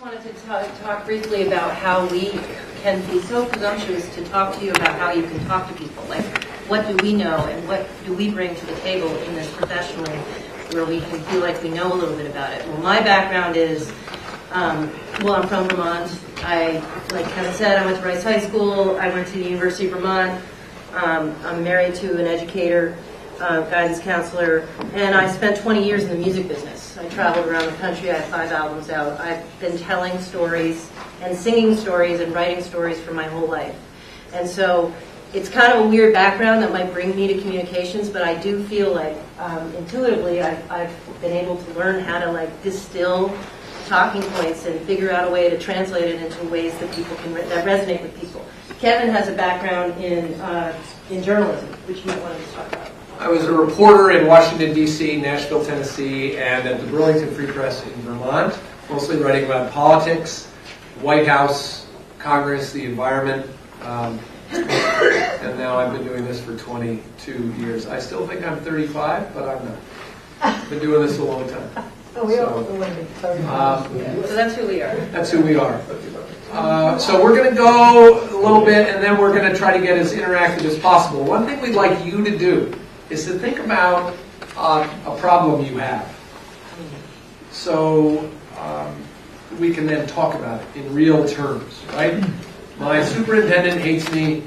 wanted to talk briefly about how we can be so presumptuous to talk to you about how you can talk to people. Like, what do we know and what do we bring to the table in this professionally where we can feel like we know a little bit about it? Well, my background is, well, I'm from Vermont. Like Kevin said, I went to Rice High School. I went to the University of Vermont. I'm married to an educator, guidance counselor, and I spent 20 years in the music business. I traveled around the country. I have 5 albums out. I've been telling stories and singing stories and writing stories for my whole life. And so it's kind of a weird background that might bring me to communications, but I do feel like intuitively I've been able to learn how to like distill talking points and figure out a way to translate it into ways that people can that resonate with people. Kevin has a background in journalism, which you might want to talk about. I was a reporter in Washington, D.C., Nashville, Tennessee, and at the Burlington Free Press in Vermont, mostly writing about politics, White House, Congress, the environment, and now I've been doing this for 22 years. I still think I'm 35, but I'm not. I've been doing this a long time. Oh, we all want to be 35. So that's who we are. That's who we are. So we're going to go a little bit, and then we're going to try to get as interactive as possible. One thing we'd like you to do is to think about a problem you have. So we can then talk about it in real terms, right? My superintendent hates me,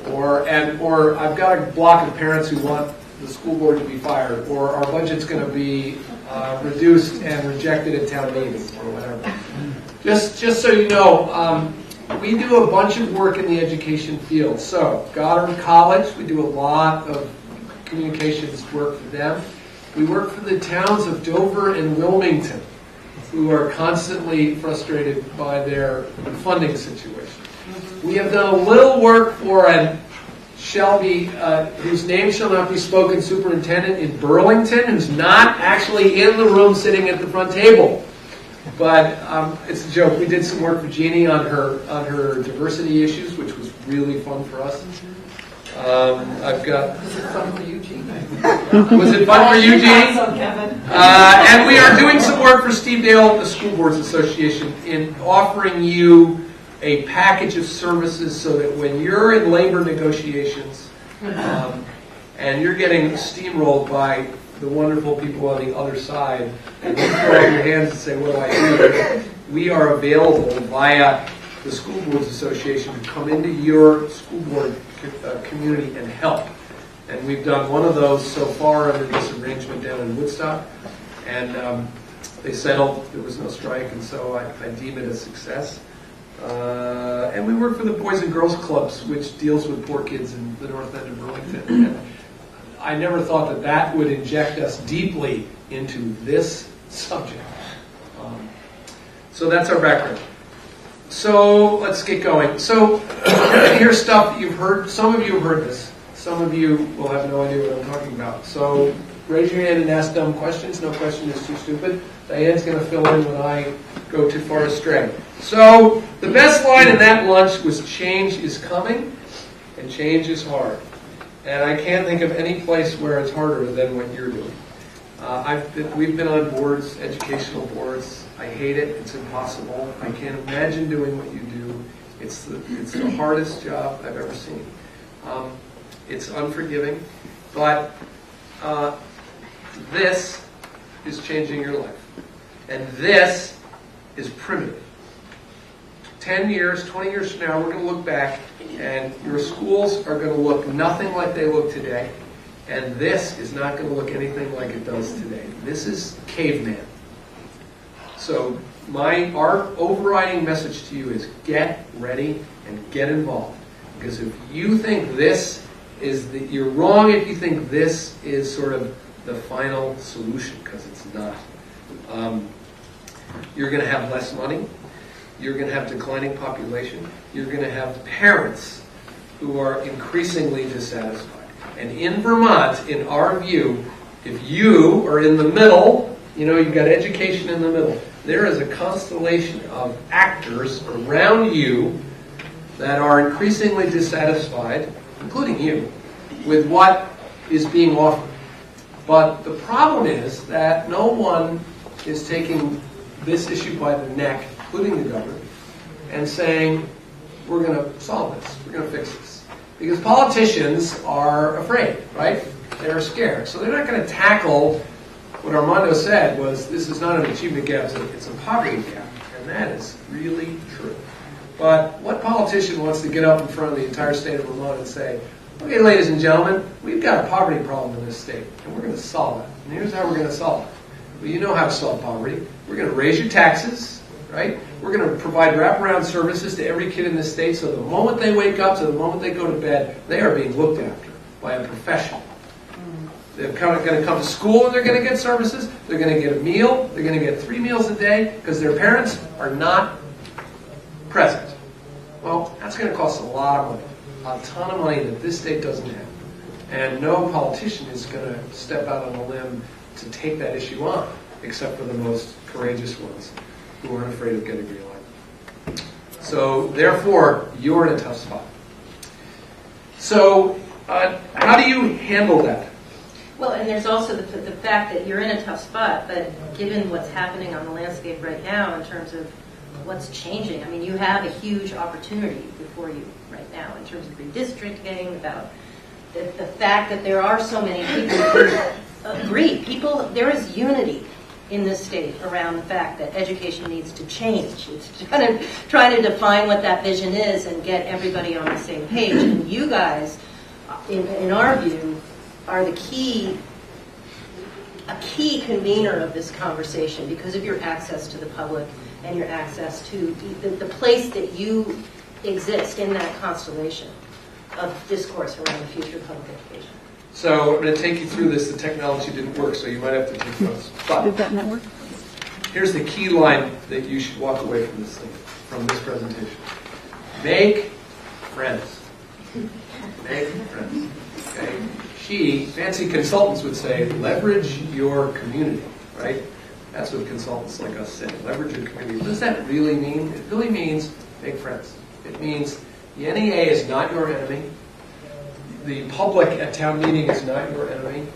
or I've got a block of parents who want the school board to be fired, or our budget's going to be reduced and rejected at town meeting, or whatever. Just so you know, we do a bunch of work in the education field. So Goddard College, we do a lot of communications work for them. We work for the towns of Dover and Wilmington, who are constantly frustrated by their funding situation. We have done a little work for an whose name shall not be spoken, superintendent in Burlington, who's not actually in the room sitting at the front table. But it's a joke. We did some work for Jeannie on her diversity issues, which was really fun for us. I've got. Was it fun for you, Jeannie? Was it fun for you, Jeannie? And we are doing some work for Steve Dale, the School Boards Association, in offering you a package of services so that when you're in labor negotiations and you're getting steamrolled by the wonderful people on the other side, and you throw up your hands and say, what do I do? We are available via the School Boards Association to come into your school board community and help. And we've done one of those so far under this arrangement down in Woodstock. And they settled. There was no strike, and so I deem it a success. And we work for the Boys and Girls Clubs, which deals with poor kids in the north end of Burlington. And I never thought that that would inject us deeply into this subject. So that's our background. So let's get going. So here's stuff that you've heard. Some of you have heard this. Some of you will have no idea what I'm talking about. So raise your hand and ask dumb questions. No question is too stupid. Diane's going to fill in when I go too far astray. So the best line in that lunch was, change is coming and change is hard. And I can't think of any place where it's harder than what you're doing. We've been on boards, educational boards. I hate it. It's impossible. I can't imagine doing what you do. It's the hardest job I've ever seen. It's unforgiving, but this is changing your life. And this is primitive. 10 years, 20 years from now, we're going to look back, and your schools are going to look nothing like they look today. And this is not going to look anything like it does today. This is caveman. So our overriding message to you is get ready and get involved. Because if you think this is you're wrong if you think this is sort of the final solution, because it's not. You're going to have less money. You're going to have declining population. You're going to have parents who are increasingly dissatisfied. And in Vermont, in our view, if you are in the middle, you've got education in the middle, there is a constellation of actors around you that are increasingly dissatisfied, including you, with what is being offered. But the problem is that no one is taking this issue by the neck including the government, and saying, we're going to solve this, we're going to fix this. Because politicians are afraid, right? They're scared. So they're not going to tackle what Armando said was, this is not an achievement gap, it's a poverty gap. And that is really true. But what politician wants to get up in front of the entire state of Vermont and say, okay, ladies and gentlemen, we've got a poverty problem in this state, and we're going to solve it. And here's how we're going to solve it. Well, you know how to solve poverty. We're going to raise your taxes, right? We're going to provide wraparound services to every kid in this state, so the moment they wake up to the moment they go to bed, they are being looked after by a professional. They're going to come to school and they're going to get services. They're going to get a meal. They're going to get 3 meals a day because their parents are not present. Well, that's going to cost a lot of money, a ton of money that this state doesn't have. And no politician is going to step out on a limb to take that issue on, except for the most courageous ones who aren't afraid of getting reelected. So, therefore, you're in a tough spot. So, how do you handle that? Well, and there's also the fact that you're in a tough spot, but given what's happening on the landscape right now in terms of what's changing, I mean, you have a huge opportunity before you right now in terms of redistricting, about the fact that there are so many people who agree. There is unity in this state around the fact that education needs to change. It's kind of trying to define what that vision is and get everybody on the same page. And you guys, in our view, are a key convener of this conversation because of your access to the public and your access to the place that you exist in that constellation of discourse around the future of public education. So I'm going to take you through this. The technology didn't work, so you might have to take notes. But did that not work? Here's the key line that you should walk away from this thing, from this presentation. Make friends. Make friends. Okay? Fancy consultants would say, leverage your community, right? That's what consultants like us say, leverage your community. What does that really mean? It really means make friends. It means the NEA is not your enemy. The public at town meeting is not your enemy.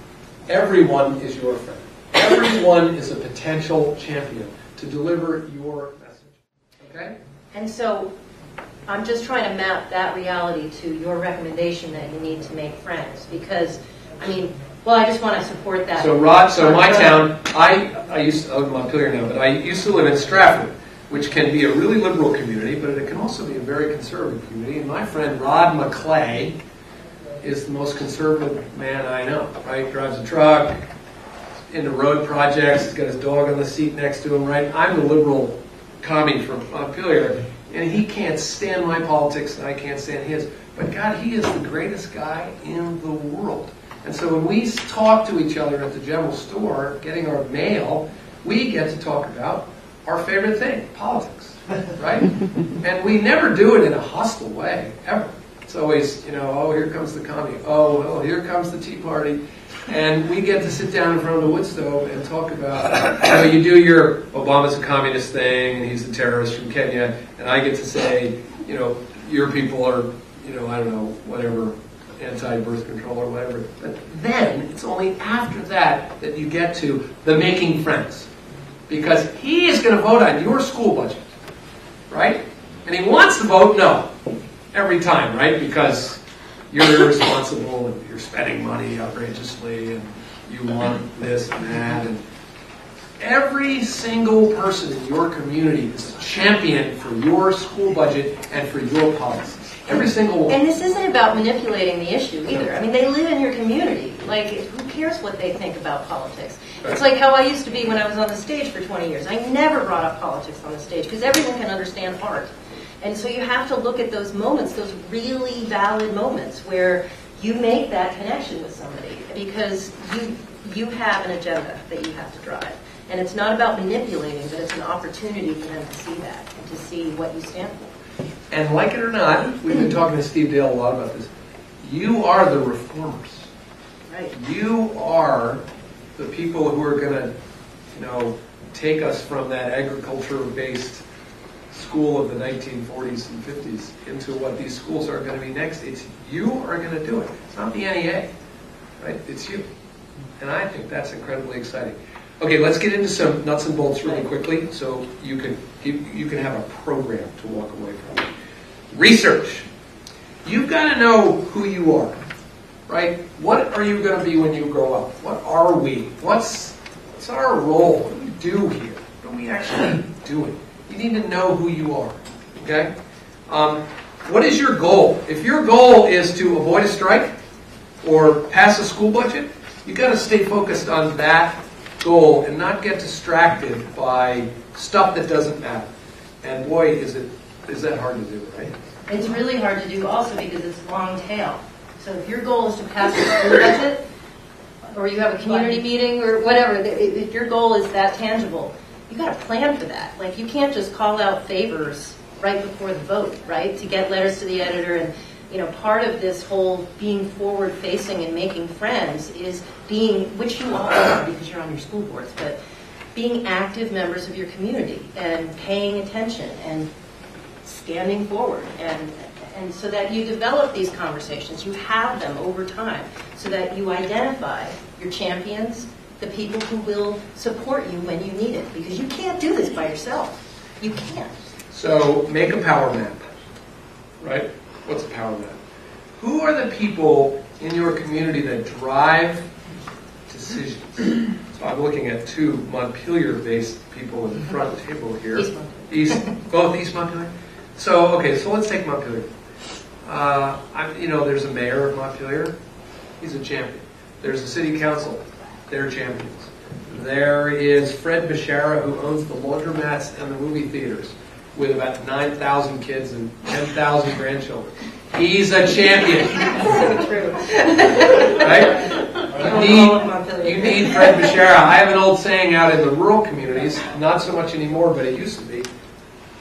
Everyone is your friend. Everyone is a potential champion to deliver your message. Okay? And so I'm just trying to map that reality to your recommendation that you need to make friends because, I mean, well, I just want to support that. So my town, I used to live in Montpelier now, but I used to live in Stratford, which can be a really liberal community, but it can also be a very conservative community. And my friend Rod McClay is the most conservative man I know, right? Drives a truck, into road projects, he's got his dog on the seat next to him, right? I'm the liberal commie from Montpelier, and he can't stand my politics, and I can't stand his. But God, he is the greatest guy in the world. And so when we talk to each other at the general store, getting our mail, we get to talk about our favorite thing, politics, right? And we never do it in a hostile way, ever. It's always, oh, here comes the commie. Oh, here comes the Tea Party. And we get to sit down in front of the wood stove and talk about, you do your Obama's a communist thing, and he's a terrorist from Kenya, and I get to say, your people are, I don't know, whatever, anti-birth control or whatever. But then, it's only after that that you get to the making friends. Because he is going to vote on your school budget, right? And he wants to vote no every time, right? Because you're irresponsible and you're spending money outrageously and you want this and that. And every single person in your community is a champion for your school budget and for your policies. Every single one. And this isn't about manipulating the issue either. I mean, they live in your community. Like, who cares what they think about politics? Right. It's like how I used to be when I was on the stage for 20 years. I never brought up politics on the stage because everyone can understand art. And so you have to look at those moments, those really valid moments where you make that connection with somebody because you have an agenda that you have to drive. And it's not about manipulating, but it's an opportunity for them to see that and to see what you stand for. And like it or not, we've been talking to Steve Dale a lot about this, you are the reformers. Right. You are the people who are going to, take us from that agriculture-based school of the 1940s and 50s into what these schools are going to be next. It's you are going to do it. It's not the NEA, right? It's you. And I think that's incredibly exciting. Okay, let's get into some nuts and bolts really quickly, so you can have a program to walk away from. Research. You've got to know who you are, right? What are you going to be when you grow up? What are we? What's our role? What do we do here? What are we actually doing? You need to know who you are, okay? What is your goal? If your goal is to avoid a strike or pass a school budget, you've got to stay focused on that goal and not get distracted by stuff that doesn't matter. And boy, is that hard to do, right? It's really hard to do also because it's long tail. So if your goal is to pass the school budget, or you have a community meeting or whatever, if your goal is that tangible, you got to plan for that. Like, you can't just call out favors right before the vote, right? To get letters to the editor. And, you know, part of this whole being forward facing and making friends is being, which you all are because you're on your school boards, but being active members of your community and paying attention and standing forward, and so that you develop these conversations, you have them over time, so that you identify your champions, the people who will support you when you need it, because you can't do this by yourself. You can't. So make a power map, right? What's a power map? Who are the people in your community that drive decisions? So I'm looking at two Montpelier-based people in the front table here. Both East Montpelier? So, okay, so let's take Montpelier. There's a mayor of Montpelier. He's a champion. There's a city council. They're champions. There is Fred Bashara, who owns the laundromats and the movie theaters with about 9,000 kids and 10,000 grandchildren. He's a champion. True. Right? You need Fred Bashara. I have an old saying out in the rural communities, not so much anymore, but it used to be.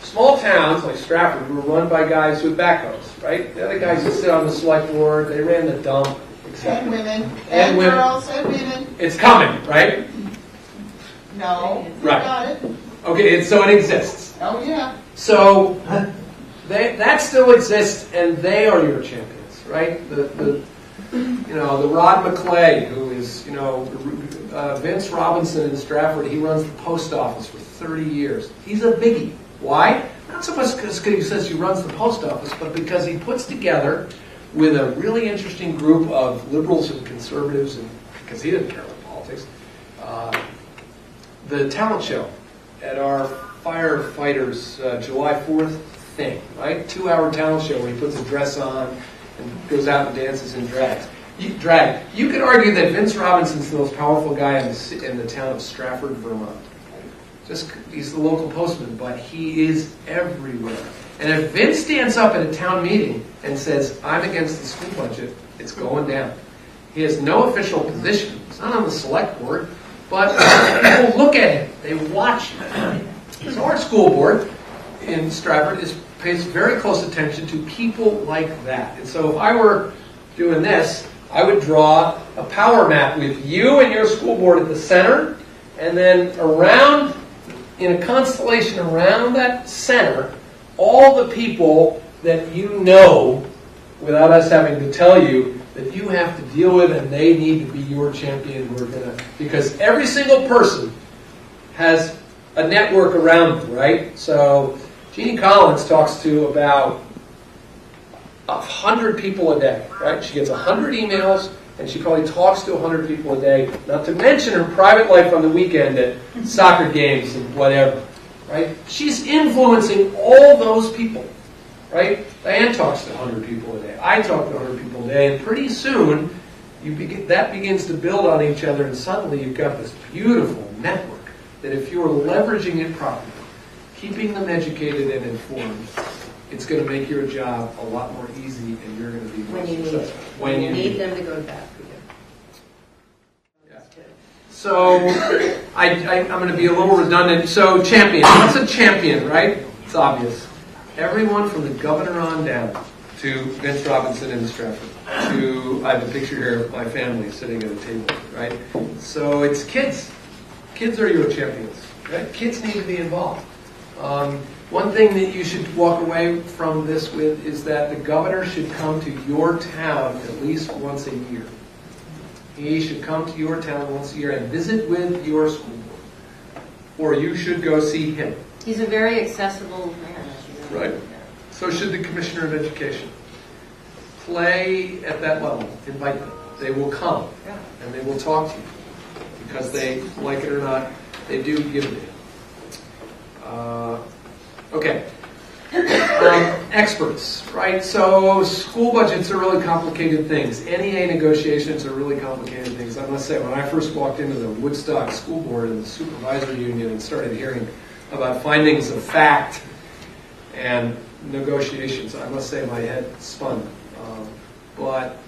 Small towns like Stratford were run by guys with backhoes, right? They're the guys who sit on the select board, they ran the dump, etc. And women. And women. Girls and women. It's coming, right? No. Right. Got it. Okay, so it exists. Oh, yeah. So that still exists, and they are your champions, right? The Rod McClay, who is, Vince Robinson in Stratford, he runs the post office for 30 years. He's a biggie. Why? Not so much because he says he runs the post office, but because he puts together with a really interesting group of liberals and conservatives, and because he didn't care about politics, the talent show at our firefighters July 4th thing, right? 2-hour talent show where he puts a dress on and goes out and dances in drag. You could argue that Vince Robinson's the most powerful guy in the town of Stratford, Vermont. He's the local postman, but he is everywhere. And if Vince stands up at a town meeting and says, I'm against the school budget, it's going down. He has no official position. He's not on the select board, but people look at him. They watch him. So our school board in Stratford pays very close attention to people like that. And so if I were doing this, I would draw a power map with you and your school board at the center, and then around, in a constellation around that center, all the people that you know, without us having to tell you, that you have to deal with, and they need to be your champion. Because every single person has a network around them, right? So Jeannie Collins talks to about 100 people a day, right? She gets 100 emails, and she probably talks to 100 people a day, not to mention her private life on the weekend at soccer games and whatever, right? She's influencing all those people, right? Diane talks to 100 people a day. I talk to 100 people a day, and pretty soon that begins to build on each other, and suddenly you've got this beautiful network that if you're leveraging it properly, keeping them educated and informed, it's going to make your job a lot more easy, and you're going to be more successful. When you need them to go back for you. Yeah. So I'm going to be a little redundant. So champion. What's a champion, right? It's obvious. Everyone from the governor on down to Vince Robinson in Stratford. I have a picture here of my family sitting at a table, right? So it's kids. Kids are your champions, right? Kids need to be involved. One thing that you should walk away from this with is that the governor should come to your town at least once a year. He should come to your town once a year and visit with your school board. or you should go see him. He's a very accessible man, as you know. Right. So should the Commissioner of Education. Play at that level. Invite them. They will come, Yeah. and they will talk to you. Because they, like it or not, they do give it. Okay. Experts, right? So school budgets are really complicated things. NEA negotiations are really complicated things. I must say, when I first walked into the Woodstock School Board and the Supervisory Union and started hearing about findings of fact and negotiations, I must say my head spun. But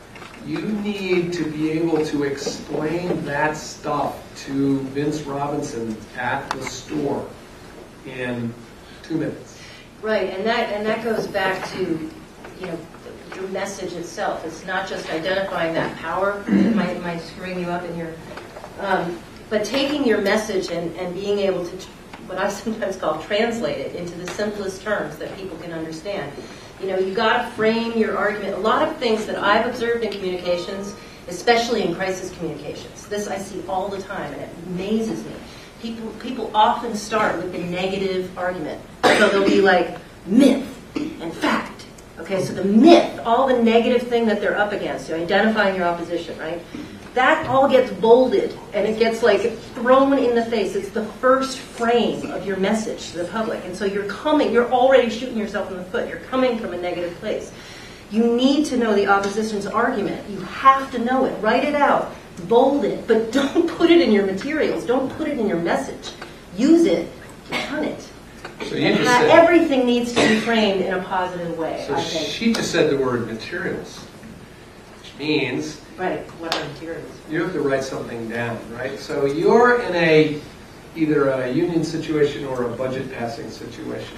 you need to be able to explain that stuff to Vince Robinson at the store in 2 minutes. Right, and that goes back to, you know, the message itself. It's not just identifying that power. It might screwing you up in your, but taking your message and being able to, what I sometimes call, translate it into the simplest terms that people can understand. You know, you got to frame your argument. A lot of things that I've observed in communications, especially in crisis communications, this I see all the time, and it amazes me. People often start with the negative argument. So they'll be like, myth and fact. Okay, so the myth, all the negative thing that they're up against, so identifying your opposition, right? That all gets bolded, and it gets like thrown in the face. It's the first frame of your message to the public. And so you're already shooting yourself in the foot. You're coming from a negative place. You need to know the opposition's argument. You have to know it. Write it out. Bold it. But don't put it in your materials. Don't put it in your message. Use it to hunt it. So you And just said, everything needs to be framed in a positive way, so I think. she just said the word materials, which means Right, what are materials? you have to write something down, right? So you're in either a union situation or a budget passing situation.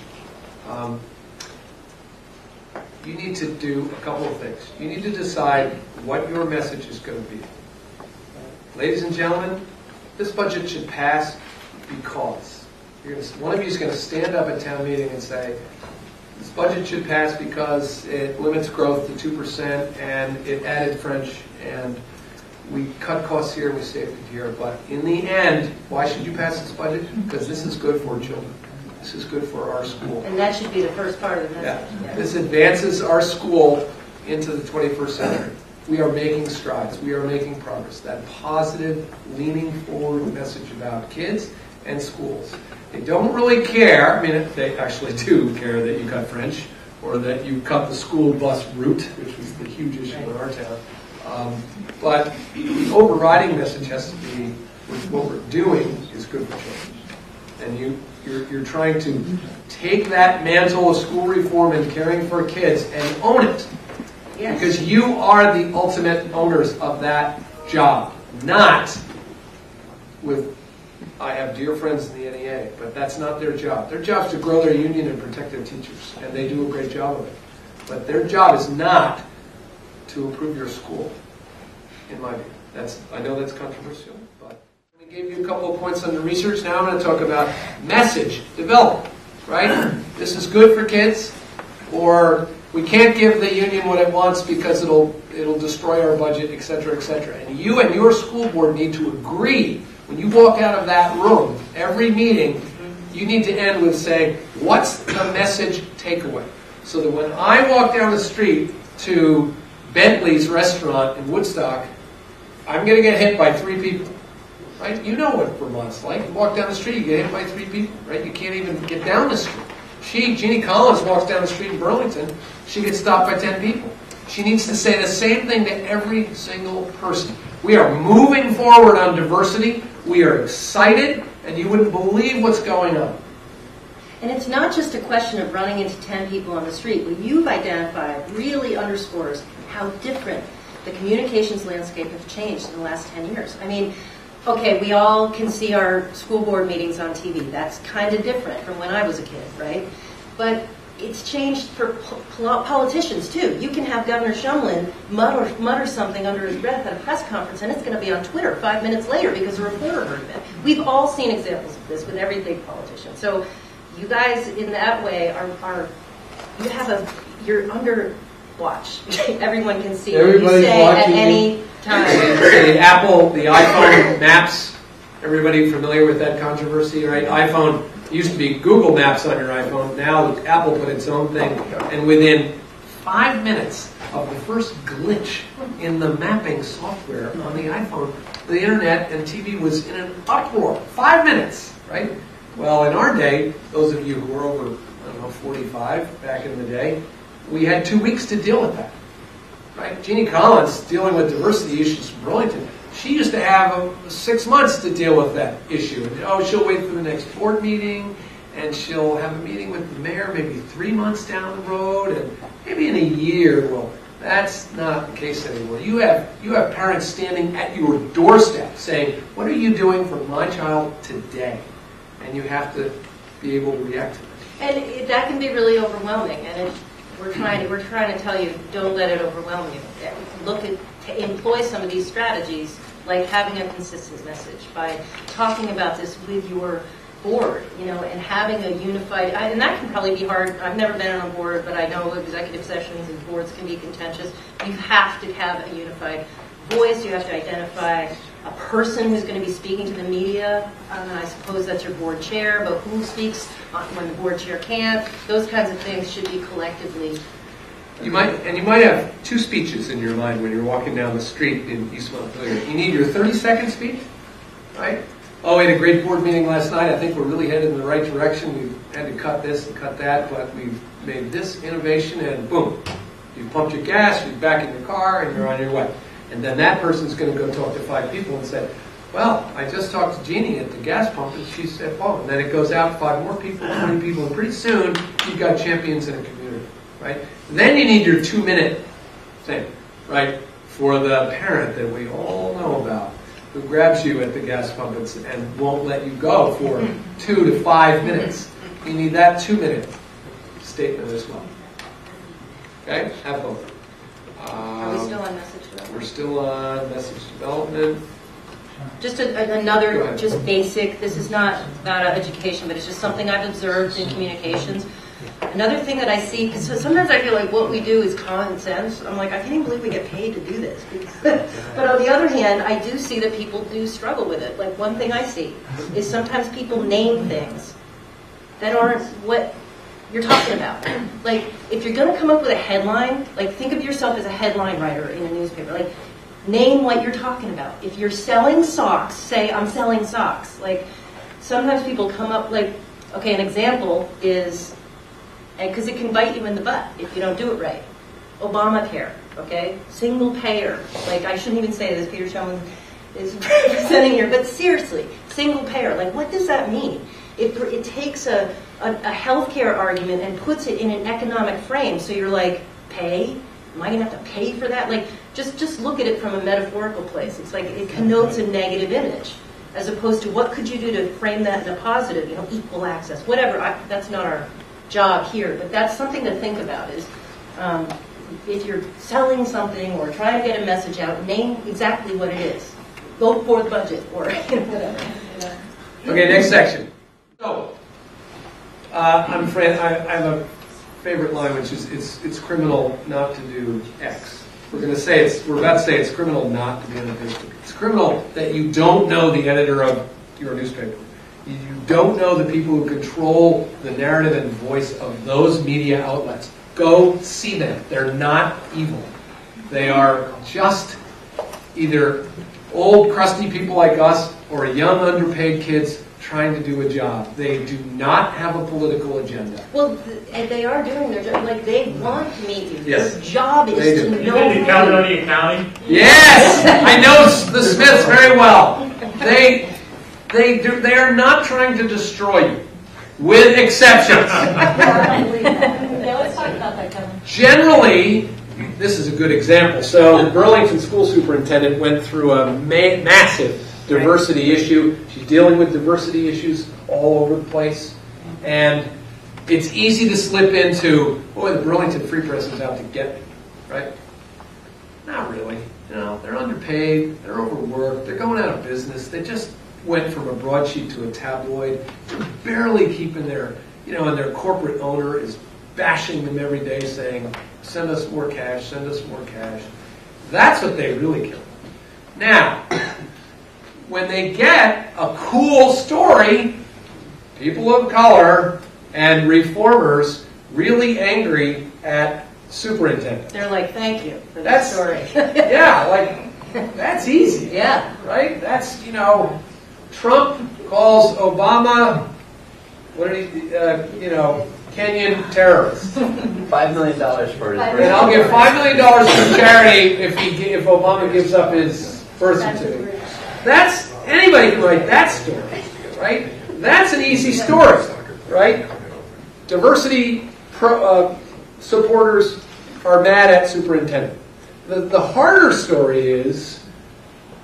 You need to do a couple of things. You need to decide what your message is going to be. Ladies and gentlemen, this budget should pass because. One of you is going to stand up at town meeting and say, this budget should pass because it limits growth to 2% and it added French and we cut costs here and we saved it here. But in the end, why should you pass this budget? Because this is good for children. This is good for our school. And that should be the first part of the message. Yeah. This advances our school into the 21st century. We are making strides. We are making progress. That positive, leaning forward message about kids and schools. They don't really care. I mean, they actually do care that you cut French or that you cut the school bus route, which was the huge issue in our town. But the overriding message has to be what we're doing is good for children. And you're trying to take that mantle of school reform and caring for kids and own it. Yes. Because you are the ultimate owners of that job, not with, I have dear friends in the NEA, but that's not their job. Their job is to grow their union and protect their teachers, and they do a great job of it. But their job is not to improve your school, in my view. I know that's controversial, but I gave you a couple of points on the research. Now I'm going to talk about message development, right? This is good for kids, or we can't give the union what it wants because it'll destroy our budget, et cetera, et cetera. And you and your school board need to agree. When you walk out of that room, every meeting, you need to end with saying, what's the message takeaway? So that when I walk down the street to Bentley's restaurant in Woodstock, I'm going to get hit by 3 people. Right? You know what Vermont's like. You walk down the street, you get hit by 3 people. Right? You can't even get down the street. Jeannie Collins walks down the street in Burlington, she gets stopped by 10 people. She needs to say the same thing to every single person. We are moving forward on diversity. We are excited, and you wouldn't believe what's going on. And it's not just a question of running into 10 people on the street. What you've identified really underscores how different the communications landscape has changed in the last 10 years. I mean, okay, we all can see our school board meetings on TV. That's kind of different from when I was a kid, right? But it's changed for politicians, too. You can have Governor Shumlin mutter something under his breath at a press conference, and it's going to be on Twitter 5 minutes later because a reporter heard of it. We've all seen examples of this with every big politician. So you guys, in that way, you're under watch. Everyone can see what you say at any time. The iPhone Maps Everybody familiar with that controversy, right? iPhone used to be Google Maps on your iPhone. Now Apple put its own thing, and within 5 minutes of the first glitch in the mapping software on the iPhone, the internet and TV was in an uproar. 5 minutes, right? Well, in our day, those of you who were over, I don't know, 45 back in the day, we had 2 weeks to deal with that, right? Jeannie Collins, dealing with diversity issues from Burlington, she used to have 6 months to deal with that issue. And, she'll wait for the next board meeting, and she'll have a meeting with the mayor maybe 3 months down the road, and maybe in a year. Well, that's not the case anymore. You have parents standing at your doorstep saying, "What are you doing for my child today?" And you have to be able to react to it. And that can be really overwhelming. And we're trying to tell you, don't let it overwhelm you. Employ some of these strategies, like having a consistent message, by talking about this with your board, and having a unified, and that can probably be hard. I've never been on a board, but I know executive sessions and boards can be contentious. You have to have a unified voice. You have to identify a person who's going to be speaking to the media. I suppose that's your board chair, but who speaks when the board chair can't? Those kinds of things should be collectively. You might have 2 speeches in your mind when you're walking down the street in East Montpelier. You need your 30-second speech, right? Oh, we had a great board meeting last night. I think we're really headed in the right direction. We've had to cut this and cut that, but we've made this innovation, and boom, you pumped your gas, you're back in your car, and you're on your way. And then that person's going to go talk to 5 people and say, "Well, I just talked to Jeannie at the gas pump, and she said, oh." And then it goes out, 5 more people, 20 people, and pretty soon you've got champions in a community, right? Then you need your 2-minute thing, right, for the parent that we all know about, who grabs you at the gas pump and won't let you go for 2 to 5 minutes. You need that 2-minute statement as well. Okay? Have both. Are we still on message development? We're still on message development. Just another, just basic, this is not about education, but it's just something I've observed in communications. Another thing that I see, because sometimes I feel like what we do is common sense. I'm like, I can't even believe we get paid to do this. But on the other hand, I do see that people do struggle with it. Like, one thing I see is sometimes people name things that aren't what you're talking about. Like, if you're going to come up with a headline, like, think of yourself as a headline writer in a newspaper. Like, name what you're talking about. If you're selling socks, say, I'm selling socks. Like, sometimes people come up, like, okay, an example is, because it can bite you in the butt if you don't do it right. Obamacare, okay? Single payer. Like, I shouldn't even say this, Peter Shulman is representing here, but seriously, single payer. Like, what does that mean? It takes a healthcare argument and puts it in an economic frame. So you're like, pay? Am I going to have to pay for that? Like, just look at it from a metaphorical place. It's like it connotes a negative image, as opposed to what could you do to frame that in a positive, equal access, whatever. That's not our job here, but that's something to think about is if you're selling something or trying to get a message out, name exactly what it is. Vote for the budget or whatever. Okay, next section. So, I'm afraid I have a favorite line, which is it's criminal not to do X. We're about to say it's criminal not to be on the Facebook. It's criminal that you don't know the editor of your newspaper. You don't know the people who control the narrative and voice of those media outlets. Go see them. They're not evil. They are just either old, crusty people like us or young, underpaid kids trying to do a job. They do not have a political agenda. Well, and they are doing their job. Like, they want to meet you. Yes. Their job is to know You you. counted on the accounting? Yes! I know the Smiths very well. They are not trying to destroy you, with exceptions. Yeah, let's talk about that, Kevin. Generally, this is a good example. So the Burlington school superintendent went through a massive diversity issue. She's dealing with diversity issues all over the place. And it's easy to slip into, boy, the Burlington Free Press is out to get me, right? Not really. They're underpaid, they're overworked, they're going out of business. They just went from a broadsheet to a tabloid. They're barely keeping their, and their corporate owner is bashing them every day saying, send us more cash, send us more cash. That's what they really kill. Now, when they get a cool story, people of color and reformers really angry at superintendent. They're like, thank you for that story. Yeah, like, that's easy. Yeah. Right? That's, Trump calls Obama, what did he, Kenyan terrorists. $5 million for his birthday. And I'll give $5 million to charity if Obama gives up his birth certificate. That's, anybody can write that story, right? That's an easy story, right? Diversity supporters are mad at superintendent. The harder story is,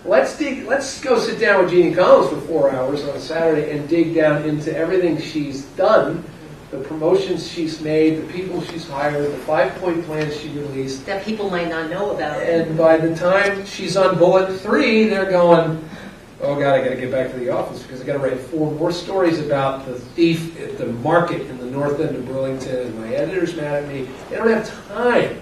let's go sit down with Jeannie Collins for 4 hours on a Saturday and dig down into everything she's done, the promotions she's made, the people she's hired, the 5-point plans she released. That people might not know about. And by the time she's on bullet 3, they're going, oh God, I got to get back to the office because I got to write 4 more stories about the thief at the market in the north end of Burlington, and my editor's mad at me. They don't have time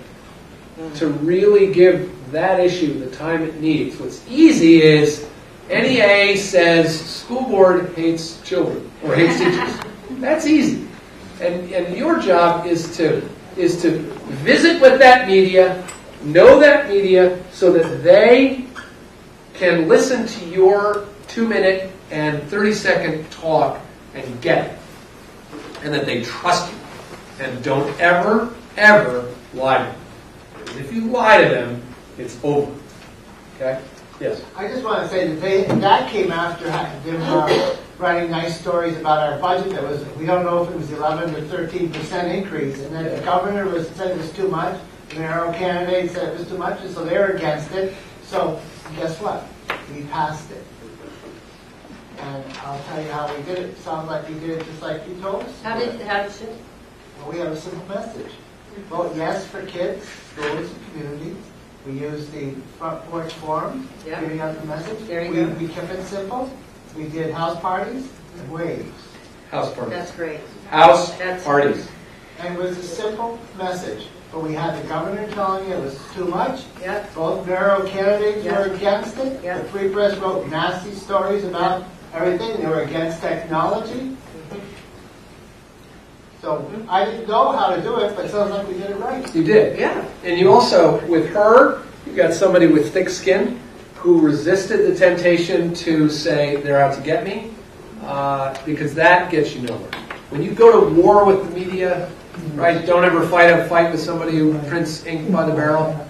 to really give that issue the time it needs. What's easy is NEA says school board hates children or hates teachers. That's easy. And your job is to visit with that media, know that media, so that they can listen to your 2-minute and 30-second talk and get it. And that they trust you. And don't ever, ever lie to them. Because if you lie to them, it's over. Okay? Yes? I just want to say that that came after them writing nice stories about our budget. That was, we don't know if it was 11 or 13% increase, and then the governor said it was too much. The mayoral candidate said it was too much, and so they're against it. So guess what? We passed it. And I'll tell you how we did it. Sounds like we did it just like you told us. How did you? Well, we have a simple message. Vote yes for kids, schools, and communities. We use the front porch forum, giving out the message. There you go. We kept it simple. We did house parties and waves. House parties. That's great. House parties. And it was a simple message. But we had the governor telling you it was too much. Yep. Both mayoral candidates were against it. Yep. The Free Press wrote nasty stories about everything. They were against technology. So I didn't know how to do it, but it sounds like we did it right. You did. Yeah. And you also, with her, you got somebody with thick skin who resisted the temptation to say they're out to get me, because that gets you nowhere. When you go to war with the media, right? Don't ever fight a fight with somebody who prints ink by the barrel.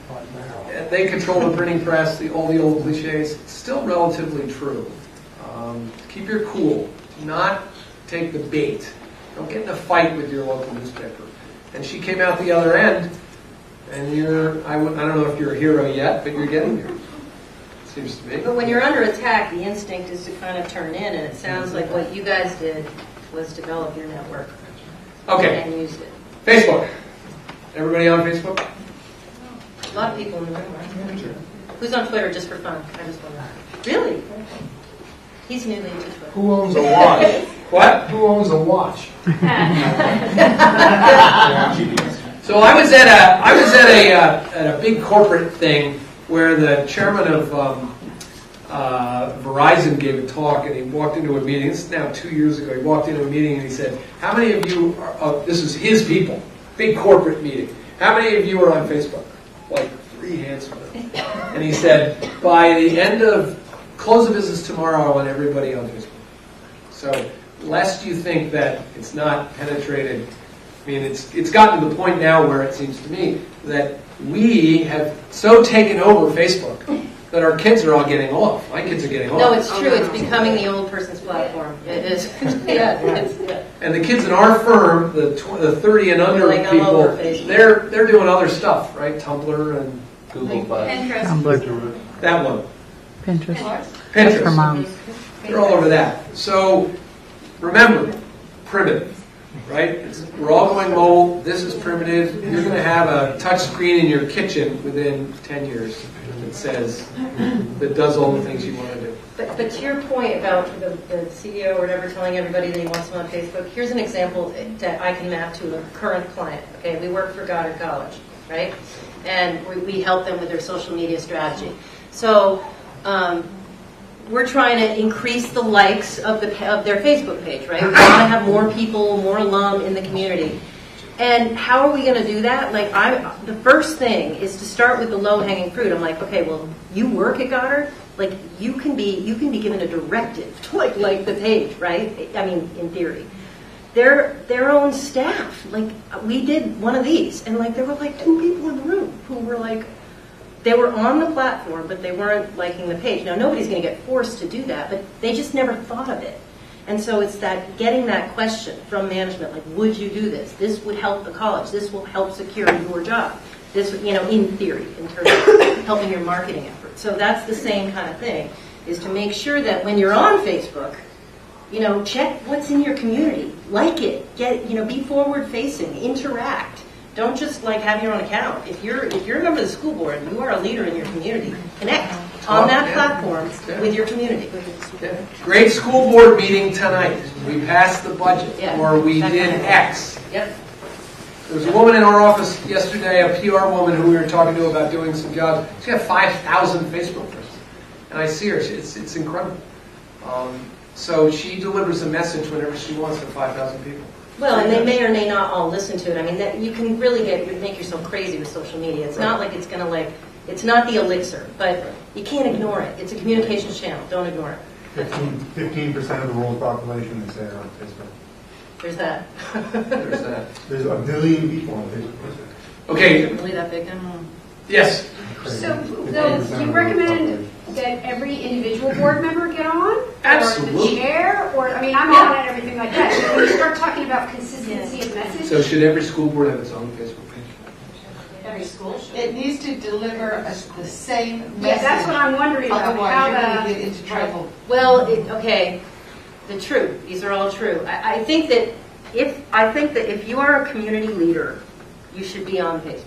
They control the printing press, all the old cliches. It's still relatively true. Keep your cool. Do not take the bait. Don't get in a fight with your local newspaper. And she came out the other end, and I don't know if you're a hero yet, but you're getting there. Seems to me. But when you're under attack, the instinct is to kind of turn in, and it sounds like what you guys did was develop your network. Okay. And used it. Facebook. Everybody on Facebook? A lot of people in the room, right? Sure. Who's on Twitter just for fun? I just wonder. Really? He's newly to Twitter. Who owns a watch? What? Who owns a watch? So I was at a big corporate thing where the chairman of Verizon gave a talk, and he walked into a meeting. This is now 2 years ago. He walked into a meeting and he said, "How many of you are?" This is his people, big corporate meeting. "How many of you are on Facebook?" Like 3 hands went up. And he said, "By the end of close of business tomorrow, I want everybody on Facebook." So, lest you think that it's not penetrated, I mean, it's gotten to the point now where it seems to me that we have so taken over Facebook that our kids are all getting off. My kids are getting off. No, it's true. It's becoming the old person's platform. It is. Yeah. And the kids in our firm, the 30 and under Like, I'm people, over Facebook. they're doing other stuff, right? Tumblr and Google Plus. Tumblr, that one. Pinterest. That's for Pinterest. moms. They're all over that. So remember, primitive, right? We're all going mobile. This is primitive. You're going to have a touch screen in your kitchen within 10 years that does all the things you want to do. But to your point about the CEO or whatever telling everybody that he wants them on Facebook, here's an example that I can map to a current client. Okay, we work for Goddard College, right? And we help them with their social media strategy. So we're trying to increase the likes of their Facebook page, right? We want to have more people, more alum in the community. And how are we going to do that? Like, the first thing is to start with the low-hanging fruit. I'm like, okay, well, you work at Goddard, like you can be given a directive to like the page, right? I mean, in theory, their own staff. Like, we did one of these, and like there were like 2 people in the room who were like, they were on the platform, but they weren't liking the page. Now, nobody's going to get forced to do that, but they just never thought of it. And so it's that getting that question from management, like, would you do this? This would help the college. This will help secure your job. This, in theory, in terms of helping your marketing efforts. So that's the same kind of thing, is to make sure that when you're on Facebook, check what's in your community. Like it. Be forward-facing. Interact. Don't just have your own account. If you're a member of the school board, you are a leader in your community. Connect on that platform with your community. Yeah. Great school board meeting tonight. We passed the budget, or we did X. Yep. There was a woman in our office yesterday, a PR woman who we were talking to about doing some jobs. She's got 5,000 Facebook friends. And I see her. It's incredible. So she delivers a message whenever she wants to 5,000 people. Well, and they may or may not all listen to it. I mean, you can really make yourself crazy with social media. It's not like it's going to it's not the elixir, but you can't ignore it. It's a communications channel. Don't ignore it. 15% of the world's population is there on Facebook. There's that. There's that. There's 1 billion people on Facebook. Okay. Is it really that big? I don't know. Yes. So, do you recommend that every individual board member get on? Absolutely. Or the chair? Or, I mean, I'm on it and everything like that. So when you start talking about consistency of message. So should every school board have its own Facebook page? Every school should. It needs to deliver the same message. Yeah, that's what I'm wondering about. Otherwise, you're going to get into trouble. Well, the truth. These are all true. I think that if you are a community leader, you should be on Facebook.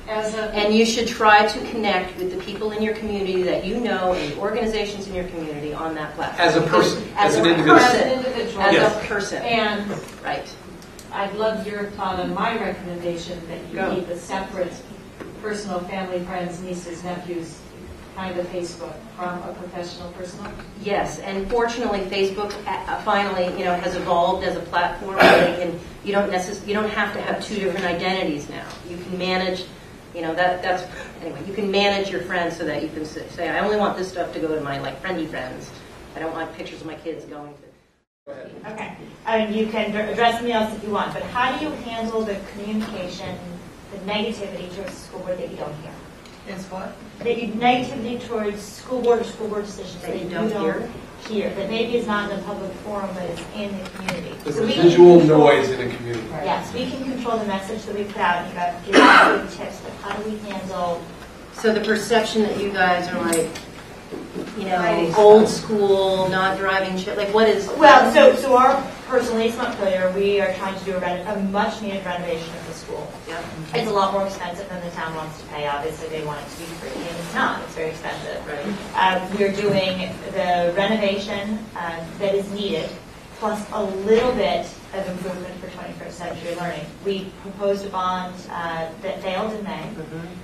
And you should try to connect with the people in your community that you know and the organizations in your community on that platform. As a person, as an a individual. person, as Yes. a person. And right. I'd love your thought on my recommendation that you keep a separate personal, family, friends, nieces, nephews kind of Facebook from a professional personal. Yes, and fortunately, Facebook finally, has evolved as a platform, and you don't have to have 2 different identities now. You can manage. Anyway, you can manage your friends so that you can say, I only want this stuff to go to my friendly friends. I don't want pictures of my kids going to. Okay. I mean, you can address something else if you want, but how do you handle the communication, the negativity towards the school board that you don't hear? It's what? Negativity towards school board or school board decisions that you don't hear. That maybe is not in the public forum, but it's in the community. The residual noise in a community. Right. Yes, we can control the message that we put out. You got give us good tips, but how do we handle? So the perception that you guys are old school, not driving shit. What is? Well, so our personally, it's not clear. We are trying to do a much needed renovation of the school. Yeah. It's a lot more expensive than the town wants to pay. Obviously, they want it to be free, and it's not. It's very expensive. Right. We're doing the renovation that is needed, plus a little bit of improvement for 21st century learning. We proposed a bond that failed in May,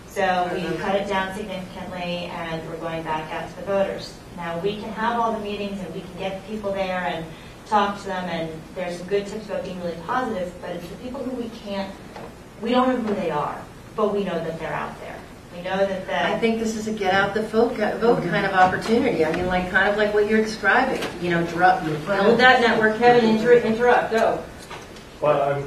so we cut it down significantly, and we're going back out to the voters. Now, we can have all the meetings, and we can get people there and talk to them, and there's some good tips about being really positive, but it's the people who we don't know who they are, but we know that they're out there. We know that I think this is a get out the vote kind of opportunity. I mean, kind of like what you're describing. Build that network. Kevin, interrupt. Go. Well,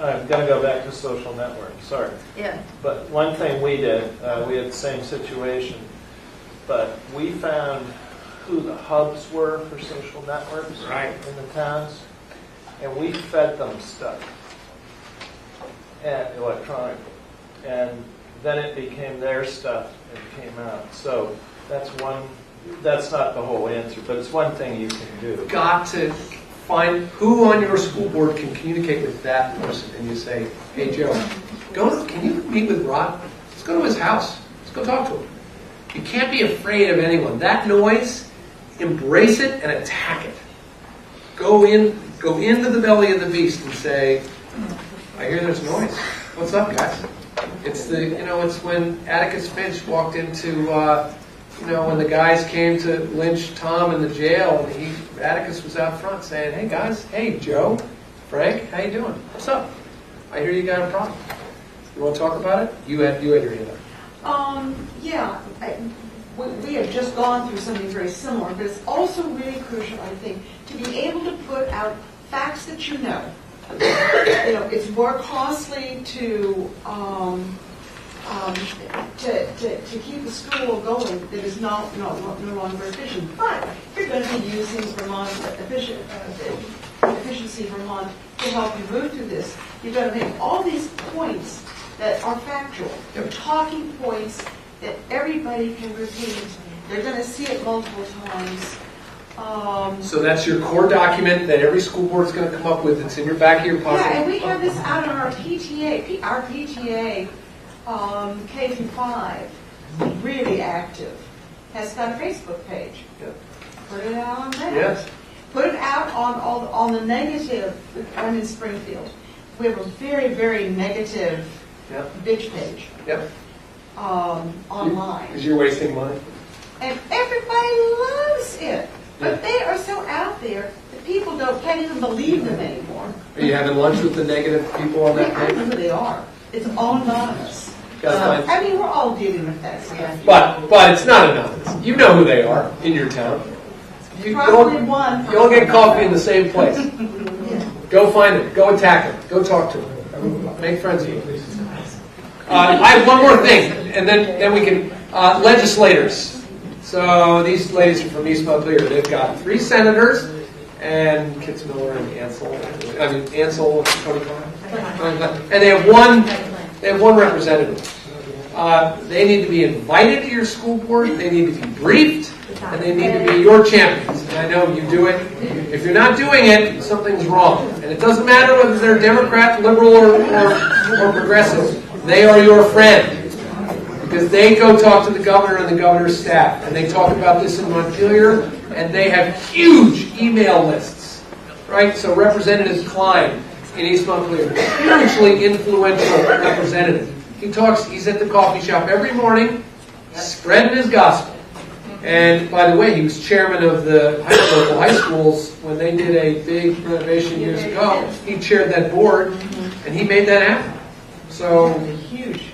I'm going to go back to social networks. Sorry. Yeah. But one thing we did, we had the same situation, but we found who the hubs were for social networks in the towns, and we fed them stuff and electronically, and then it became their stuff and came out. So that's not the whole answer, but it's one thing you can do. Got to find who on your school board can communicate with that person, and you say, hey Joe, can you meet with Rod? Let's go to his house. Let's go talk to him. You can't be afraid of anyone. That noise, embrace it and attack it. Go into the belly of the beast and say, I hear there's noise. What's up, guys? It's it's when Atticus Finch walked into when the guys came to lynch Tom in the jail, and Atticus was out front saying, "Hey guys, hey Joe, Frank, how you doing? What's up? I hear you got a problem. You want to talk about it?" You had your hand up. Yeah, we have just gone through something very similar, but it's also really crucial, I think, to be able to put out facts that you know. It's more costly to keep a school going that is no longer efficient. But if you're going to be using Vermont efficiency Vermont to help you move through this, you've got to make all these points that are factual. They're talking points that everybody can repeat. They're going to see it multiple times. So that's your core document that every school board is going to come up with. It's in your back of your pocket. Yeah, and we have this out on our PTA. Our PTA, K through 5, really active, has got a Facebook page. Yep. Put it out on that. Yes. Put it out on the negative. I'm in Springfield. We have a very, very negative bitch page. Yep. Online. Because you're wasting money. And everybody loves it. But they are so out there that people can't even believe them anymore. Are you having lunch with the negative people on that I don't know page? who they are. It's all anonymous. Gotta I mean, we're all dealing with that stuff. But it's not anonymous. You know who they are in your town. Probably one. You all get coffee in the same place. Go find them. Go attack them. Go talk to them. Make friends with them. I have one more thing, and then we can legislators. So these ladies are from East Montpelier. They've got 3 senators and Kitzmiller and Ansel, Tony Kline. And they have one representative. They need to be invited to your school board. They need to be briefed, and they need to be your champions. And I know you do it. If you're not doing it, something's wrong. And it doesn't matter whether they're Democrat, liberal, or progressive. They are your friend. Because they go talk to the governor and the governor's staff, and they talk about this in Montpelier, and they have huge email lists, right? So Representative Klein in East Montpelier, hugely influential representative. He's at the coffee shop every morning, spreading his gospel. And by the way, he was chairman of the local high schools when they did a big renovation years ago. He chaired that board, and he made that happen. So Huge.